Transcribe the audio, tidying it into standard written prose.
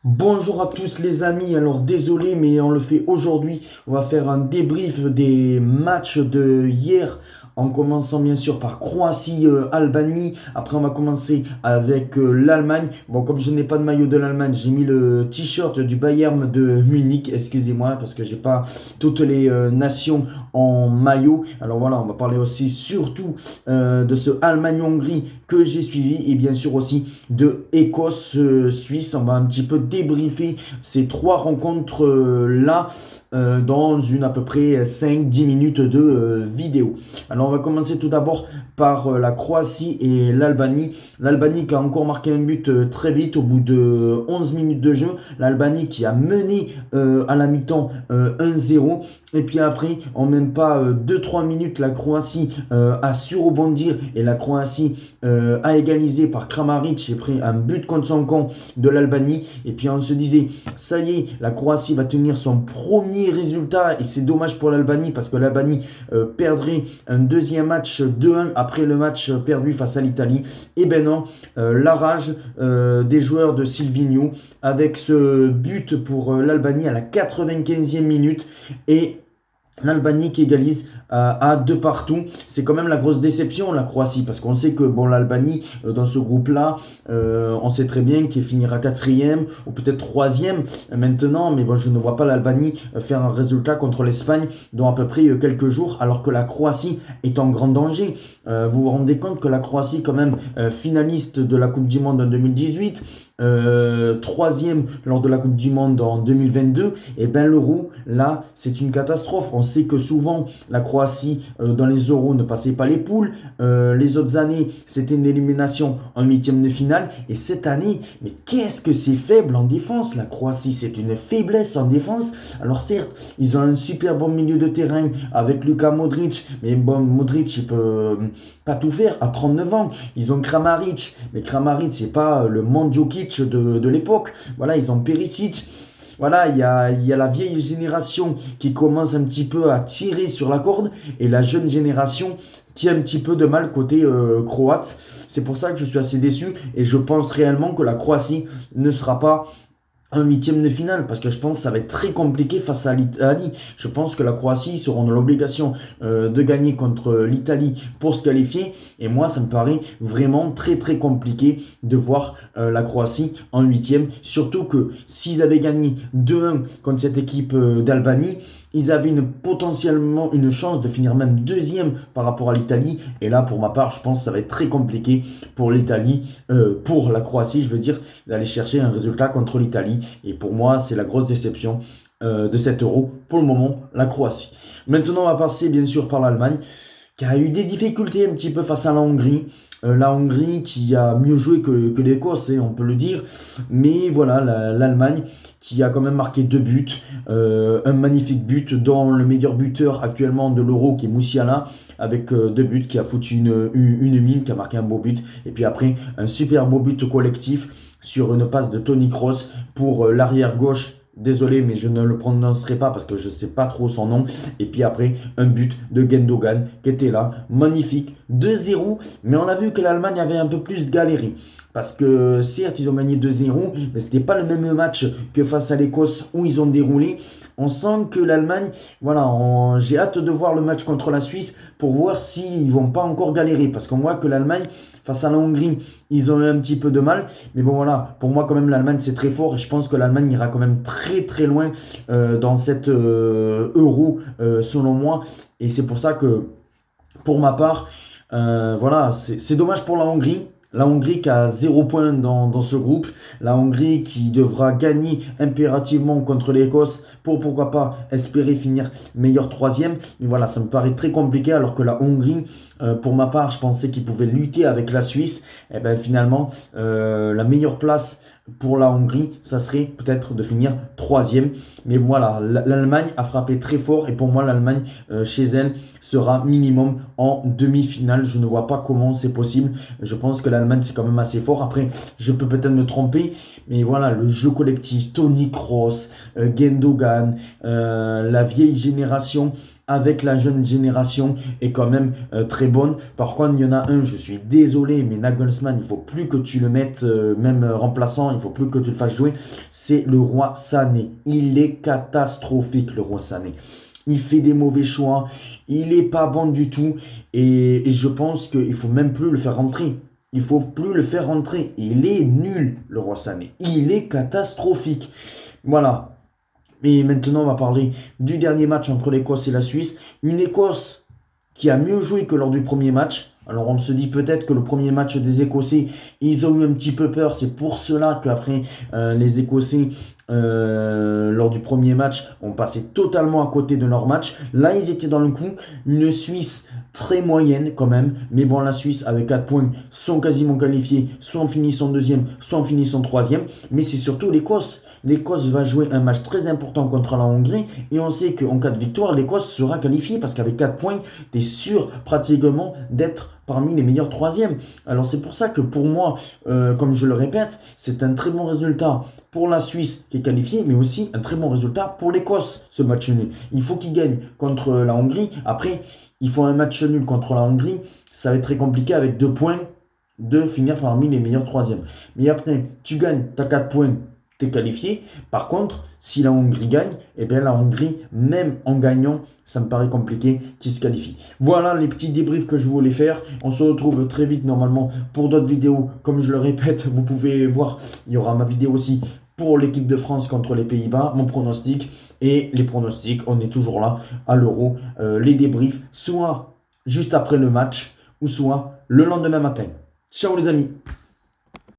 Bonjour à tous les amis, alors désolé mais on le fait aujourd'hui, on va faire un débrief des matchs de hier en commençant bien sûr par Croatie-Albanie, après on va commencer avec l'Allemagne. Bon, comme je n'ai pas de maillot de l'Allemagne, j'ai mis le t-shirt du Bayern de Munich, excusez-moi parce que j'ai pas toutes les nations en maillot. Alors voilà, on va parler aussi surtout de ce Allemagne-Hongrie que j'ai suivi et bien sûr aussi de Écosse-Suisse. On va un petit peu débriefer ces trois rencontres-là dans une à peu près 5-10 minutes de vidéo. Alors on va commencer tout d'abord par la Croatie et l'Albanie. L'Albanie qui a encore marqué un but très vite au bout de 11 minutes de jeu. L'Albanie qui a mené à la mi-temps 1-0. Et puis après, en même pas 2-3 minutes, la Croatie a su rebondir et la Croatie a égalisé par Kramaric. J'ai pris un but contre son camp de l'Albanie. Et puis on se disait, ça y est, la Croatie va tenir son premier résultat. Et c'est dommage pour l'Albanie parce que l'Albanie perdrait un deuxième match 2-1 après le match perdu face à l'Italie. Et ben non, la rage des joueurs de Silvino avec ce but pour l'Albanie à la 95e minute. Et l'Albanie qui égalise à deux partout. C'est quand même la grosse déception, la Croatie, parce qu'on sait que bon, l'Albanie, dans ce groupe-là, on sait très bien qu'il finira quatrième ou peut-être troisième maintenant, mais bon, je ne vois pas l'Albanie faire un résultat contre l'Espagne dans à peu près quelques jours, alors que la Croatie est en grand danger. Vous vous rendez compte que la Croatie, quand même, finaliste de la Coupe du Monde en 2018, troisième lors de la Coupe du Monde en 2022, et ben l'euro, là, c'est une catastrophe. On sait que souvent, la Croatie, dans les euros, ne passait pas les poules. Les autres années, c'était une élimination en huitième de finale. Et cette année, mais qu'est-ce que c'est faible en défense, la Croatie. C'est une faiblesse en défense. Alors certes, ils ont un super bon milieu de terrain avec Luka Modric. Mais bon, Modric, il peut pas tout faire à 39 ans. Ils ont Kramaric. Mais Kramaric, c'est pas le Mandzukic de l'époque. Voilà, ils ont Perisic. Voilà, il y a la vieille génération qui commence un petit peu à tirer sur la corde et la jeune génération qui a un petit peu de mal côté croate. C'est pour ça que je suis assez déçu et je pense réellement que la Croatie ne sera pas un huitième de finale parce que je pense que ça va être très compliqué face à l'Italie. Je pense que la Croatie seront dans l'obligation de gagner contre l'Italie pour se qualifier et moi ça me paraît vraiment très très compliqué de voir la Croatie en huitième, surtout que s'ils avaient gagné 2-1 contre cette équipe d'Albanie, ils avaient potentiellement une chance de finir même deuxième par rapport à l'Italie. Et là, pour ma part, je pense que ça va être très compliqué pour l'Italie, pour la Croatie, je veux dire, d'aller chercher un résultat contre l'Italie. Et pour moi, c'est la grosse déception de cet euro. Pour le moment, la Croatie. Maintenant, on va passer bien sûr par l'Allemagne, qui a eu des difficultés un petit peu face à la Hongrie. La Hongrie qui a mieux joué que l'Écosse, on peut le dire. Mais voilà, l'Allemagne qui a quand même marqué deux buts. Un magnifique but dont le meilleur buteur actuellement de l'Euro qui est Moussiala avec deux buts qui a foutu une mine, qui a marqué un beau but. Et puis après, un super beau but collectif sur une passe de Toni Kroos pour l'arrière gauche. Désolé, mais je ne le prononcerai pas parce que je ne sais pas trop son nom. Et puis après, un but de Gundogan qui était là. Magnifique. 2-0. Mais on a vu que l'Allemagne avait un peu plus galéré. Parce que certes, ils ont gagné 2-0, mais ce n'était pas le même match que face à l'Écosse où ils ont déroulé. On sent que l'Allemagne, voilà, j'ai hâte de voir le match contre la Suisse pour voir s'ils ne vont pas encore galérer. Parce qu'on voit que l'Allemagne, face à la Hongrie, ils ont eu un petit peu de mal. Mais bon, voilà, pour moi, quand même, l'Allemagne, c'est très fort. Et je pense que l'Allemagne ira quand même très, très loin dans cette euro, selon moi. Et c'est pour ça que, pour ma part, voilà, c'est dommage pour la Hongrie. La Hongrie qui a 0 point dans ce groupe. La Hongrie qui devra gagner impérativement contre l'Écosse pour pourquoi pas espérer finir meilleur troisième. Mais voilà, ça me paraît très compliqué alors que la Hongrie, pour ma part, je pensais qu'ils pouvaient lutter avec la Suisse. Et bien finalement, la meilleure place pour la Hongrie, ça serait peut-être de finir troisième. Mais voilà, l'Allemagne a frappé très fort et pour moi, l'Allemagne, chez elle, sera minimum en demi-finale. Je ne vois pas comment c'est possible. Je pense que l'Allemagne, c'est quand même assez fort. Après, je peux peut-être me tromper, mais voilà, le jeu collectif, Toni Kroos, Gundogan, la vieille génération avec la jeune génération est quand même très bonne. Par contre, il y en a un, je suis désolé, mais Nagelsmann, il ne faut plus que tu le mettes, même remplaçant, il ne faut plus que tu le fasses jouer. C'est le roi Sané. Il est catastrophique, le roi Sané. Il fait des mauvais choix, il n'est pas bon du tout. Et je pense qu'il ne faut même plus le faire rentrer. Il ne faut plus le faire rentrer. Il est nul, le roi Sané. Il est catastrophique. Voilà. Et maintenant, on va parler du dernier match entre l'Écosse et la Suisse. Une Écosse qui a mieux joué que lors du premier match. Alors on se dit peut-être que le premier match des Écossais, ils ont eu un petit peu peur. C'est pour cela qu'après les Écossais, lors du premier match, ont passé totalement à côté de leur match. Là, ils étaient dans le coup. Une Suisse très moyenne quand même. Mais bon, la Suisse avec 4 points sont quasiment qualifiés. Soit en finissant deuxième, soit en finissant troisième. Mais c'est surtout l'Écosse. L'Écosse va jouer un match très important contre la Hongrie et on sait qu'en cas de victoire, l'Écosse sera qualifiée parce qu'avec 4 points, tu es sûr pratiquement d'être parmi les meilleurs troisièmes. Alors c'est pour ça que pour moi, comme je le répète, c'est un très bon résultat pour la Suisse qui est qualifiée, mais aussi un très bon résultat pour l'Écosse, ce match nul. Il faut qu'ils gagnent contre la Hongrie. Après, il faut un match nul contre la Hongrie. Ça va être très compliqué avec 2 points de finir parmi les meilleurs troisièmes. Mais après, tu gagnes, tu as 4 points, tu es qualifié. Par contre, si la Hongrie gagne, eh bien la Hongrie, même en gagnant, ça me paraît compliqué qu'ils se qualifient. Voilà les petits débriefs que je voulais faire. On se retrouve très vite normalement pour d'autres vidéos. Comme je le répète, vous pouvez voir, il y aura ma vidéo aussi pour l'équipe de France contre les Pays-Bas, mon pronostic et les pronostics. On est toujours là à l'Euro. Les débriefs, soit juste après le match ou soit le lendemain matin. Ciao les amis!